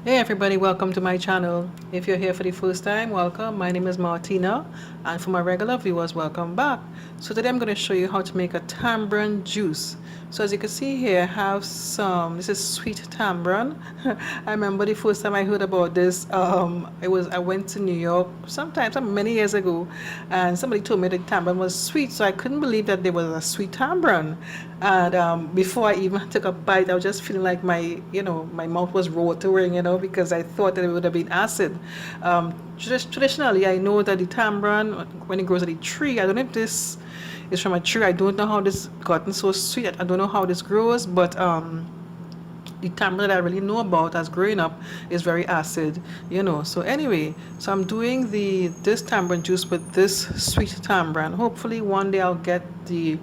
Hey everybody, welcome to my channel. If you're here for the first time, welcome. My name is Martina, and for my regular viewers, welcome back. So today I'm going to show you how to make a tamarind juice. So as you can see here, I have this is sweet tamarind. I remember the first time I heard about this, I went to New York some many years ago, and somebody told me that tamarind was sweet, so I couldn't believe that there was a sweet tamarind. And before I even took a bite, I was just feeling like my mouth was watering, because I thought that it would have been acid. Traditionally, I know that the tamarind, when it grows at a tree, I don't know if this is from a tree. I don't know how this gotten so sweet. I don't know how this grows, but the tamarind that I really know about as growing up is very acid. So anyway, so I'm doing this tamarind juice with this sweet tamarind. Hopefully one day I'll get the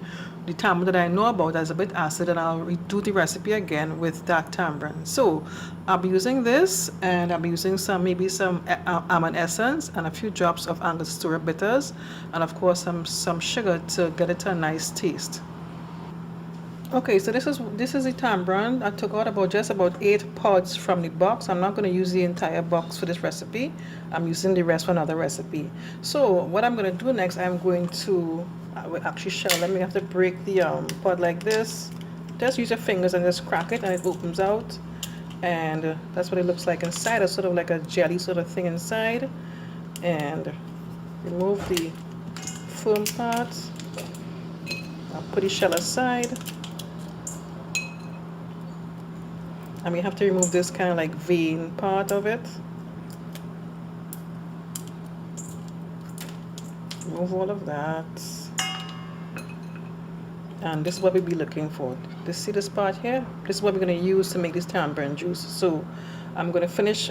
tamarind that I know about that's a bit acid, and I'll redo the recipe again with that tamarind. So I'll be using this, and I'll be using maybe some almond essence and a few drops of Angostura bitters, and of course some sugar to get it to a nice taste. Okay, so this is the tamarind. I took out just about 8 pods from the box. I'm not going to use the entire box for this recipe. I'm using the rest for another recipe. So what I'm going to do next, I'm going to I will actually shell. Let me have to break the pod like this. Just use your fingers and just crack it, and it opens out. And that's what it looks like inside. It's sort of like a jelly sort of thing inside. And remove the firm part. I'll put the shell aside. And we have to remove this kind of like vein part of it. Remove all of that. And this is what we'll be looking for. See this part here? This is what we're going to use to make this tamarind juice. So I'm going to finish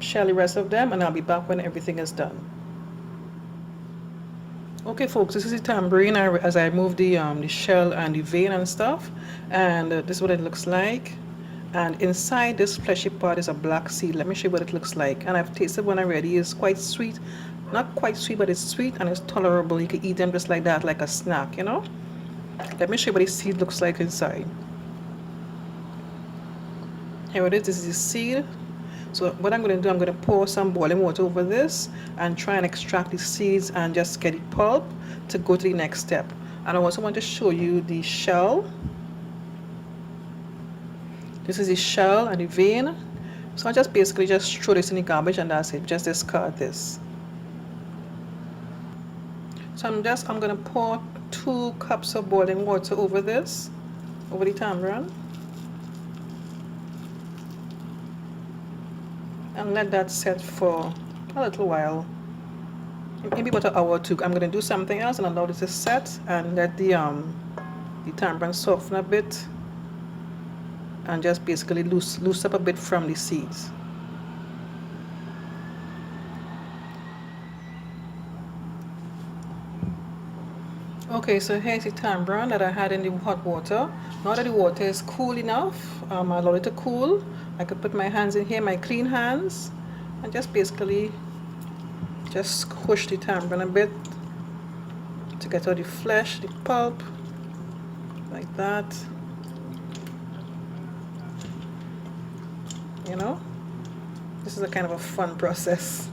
shell the rest of them, and I'll be back when everything is done. Okay folks, this is the tamarind as I remove the shell and the vein and stuff, and this is what it looks like. And inside this fleshy part is a black seed. Let me show you what it looks like. And I've tasted one already. It's quite sweet. Not quite sweet, but it's sweet and it's tolerable. You can eat them just like that, like a snack, Let me show you what the seed looks like inside. Here it is. This is the seed. So what I'm going to do, I'm going to pour some boiling water over this and try and extract the seeds and just get the pulp to go to the next step. And I also want to show you the shell. This is the shell and the vein. So I just basically just throw this in the garbage, and that's it. Just discard this. So I'm gonna pour 2 cups of boiling water over the tamarind, and let that set for a little while, maybe about an hour or two. I'm gonna do something else and allow this to set and let the tamarind soften a bit, and just basically loose up a bit from the seeds. Okay, so here's the tamarind that I had in the hot water. Now that the water is cool enough, I allow it to cool. I could put my hands in here, my clean hands, and just basically just squish the tamarind a bit to get all the flesh, the pulp, like that. This is a kind of a fun process.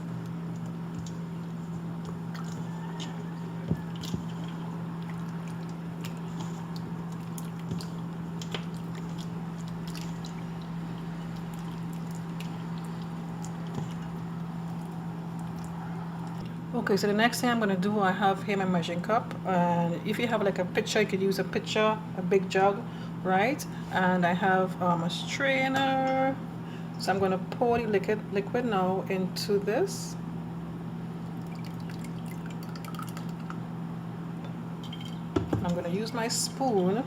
Okay, so the next thing I'm going to do, I have here my measuring cup, and if you have like a pitcher, you could use a pitcher, a big jug, right? And I have a strainer. So I'm going to pour the liquid now into this. I'm going to use my spoon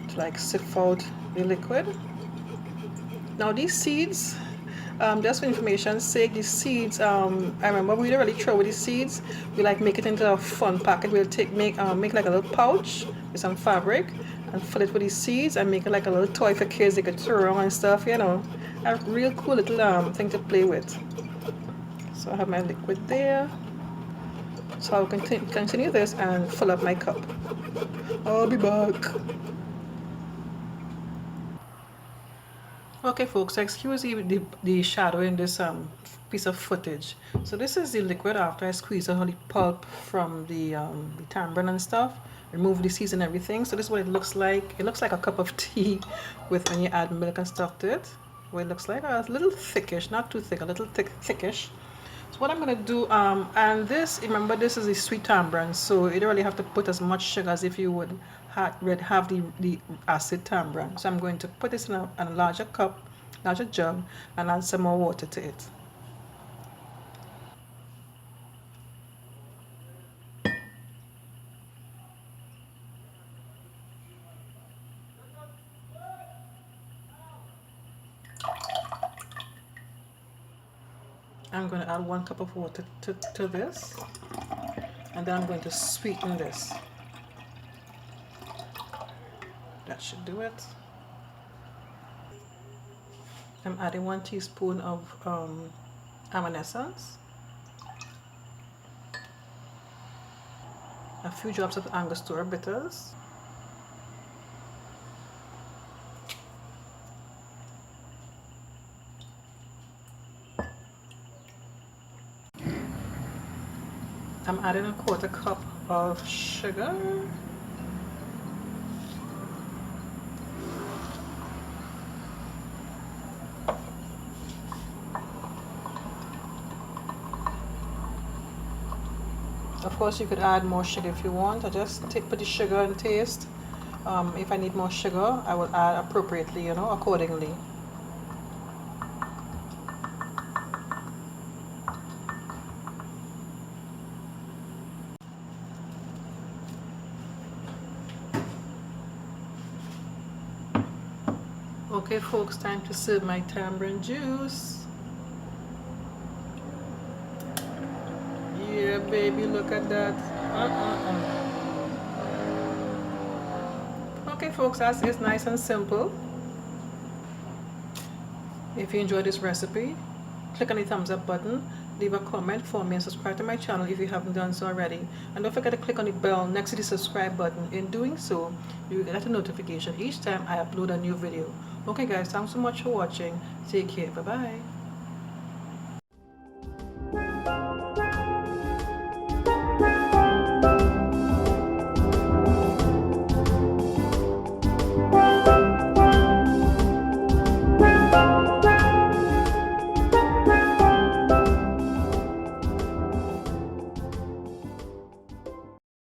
to like sift out the liquid. Now these seeds, just for information's sake, these seeds, I remember we didn't really throw away the seeds. We like make it into a fun packet. We'll make like a little pouch with some fabric and fill it with these seeds and make it like a little toy for kids. They could throw around and stuff, A real cool little thing to play with. So I have my liquid there. So I'll continue this and fill up my cup. I'll be back. Okay folks, excuse the shadow in this piece of footage. So this is the liquid after I squeeze out all the pulp from the tamarind and stuff, remove the seeds and everything. So this is what it looks like. It looks like a cup of tea with when you add milk and stuff to it. What it looks like, a little thickish, not too thick, a little thickish. So what I'm gonna do, and this, remember this is a sweet tamarind, so you don't really have to put as much sugar as if you would have the acid tamarind. So I'm going to put this in a larger cup, larger jug, and add some more water to it. I'm going to add 1 cup of water to this, and then I'm going to sweeten this. That should do it. I'm adding 1 teaspoon of almond essence, a few drops of Angostura bitters, I'm adding a 1/4 cup of sugar, of course you could add more sugar if you want. I just put the sugar and taste. If I need more sugar, I will add appropriately, you know, accordingly. Okay folks, time to serve my tamarind juice. Yeah baby, look at that. Okay folks, that's it. Nice and simple. If you enjoyed this recipe, click on the thumbs up button, leave a comment for me, and subscribe to my channel if you haven't done so already. And don't forget to click on the bell next to the subscribe button. In doing so, you will get a notification each time I upload a new video. Okay guys, thanks so much for watching. Take care. Bye bye.